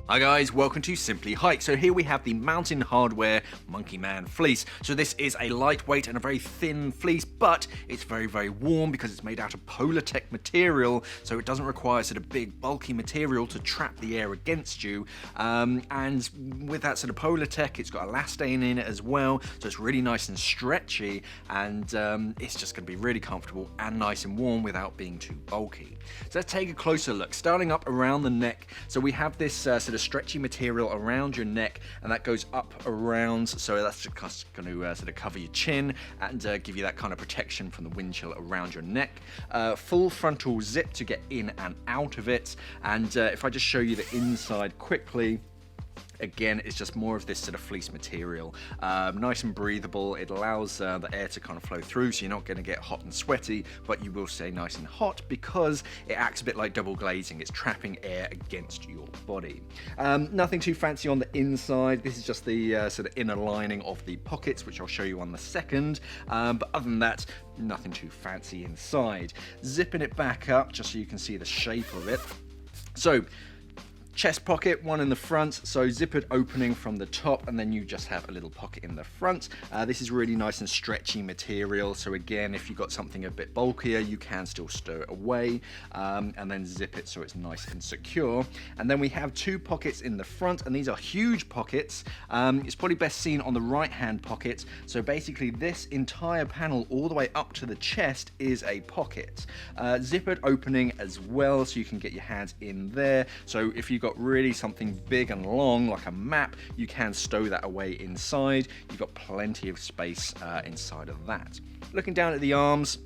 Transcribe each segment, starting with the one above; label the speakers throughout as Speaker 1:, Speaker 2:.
Speaker 1: Hi guys, welcome to Simply Hike. So here we have the Mountain Hardwear Monkey Man fleece. So this is a lightweight and a very thin fleece, but it's very, very warm because it's made out of Polartec material, so it doesn't require sort of big, bulky material to trap the air against you. And with that sort of Polartec, it's got elastane in it as well, so it's really nice and stretchy, and it's just going to be really comfortable and nice and warm without being too bulky. So let's take a closer look. Starting up around the neck, so we have this sort of stretchy material around your neck, and that goes up around, so that's just going to sort of cover your chin and give you that kind of protection from the wind chill around your neck. Full frontal zip to get in and out of it, and if I just show you the inside quickly, again, it's just more of this sort of fleece material, nice and breathable. It allows the air to kind of flow through, so you're not going to get hot and sweaty, but you will stay nice and hot because it acts a bit like double glazing. It's trapping air against your body. Nothing too fancy on the inside. This is just the sort of inner lining of the pockets, which I'll show you on the second. But other than that, nothing too fancy inside. Zipping it back up just so you can see the shape of it. So, chest pocket, one in the front, so zippered opening from the top, and then you just have a little pocket in the front. This is really nice and stretchy material, so again, if you've got something a bit bulkier, you can still stow it away, and then zip it so it's nice and secure. And then we have two pockets in the front, and these are huge pockets. It's probably best seen on the right hand pocket. So basically this entire panel all the way up to the chest is a pocket. Zippered opening as well, so you can get your hands in there. So if you've got really something big and long like a map, you can stow that away inside. You've got plenty of space inside of that. Looking down at the arms,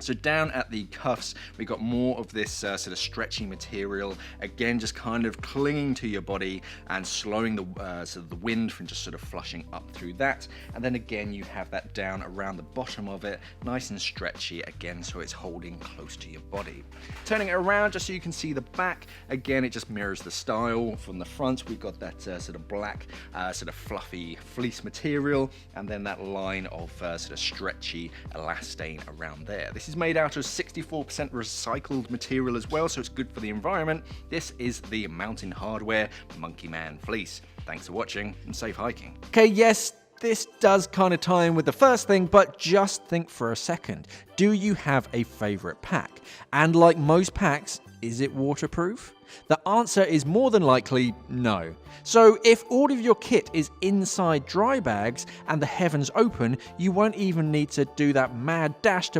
Speaker 1: so down at the cuffs, we've got more of this sort of stretchy material, again just kind of clinging to your body and slowing the sort of the wind from just sort of flushing up through that. And then again you have that down around the bottom of it, nice and stretchy again, so it's holding close to your body. Turning it around just so you can see the back, again it just mirrors the style. From the front we've got that sort of black sort of fluffy fleece material, and then that line of sort of stretchy elastane around there. This is made out of 64% recycled material as well, so it's good for the environment. This is the Mountain Hardwear Monkey Man fleece. Thanks for watching and safe hiking. Okay, yes, this does kind of tie in with the first thing, but just think for a second. Do you have a favorite pack? And like most packs, is it waterproof? The answer is more than likely no. So if all of your kit is inside dry bags and the heavens open, you won't even need to do that mad dash to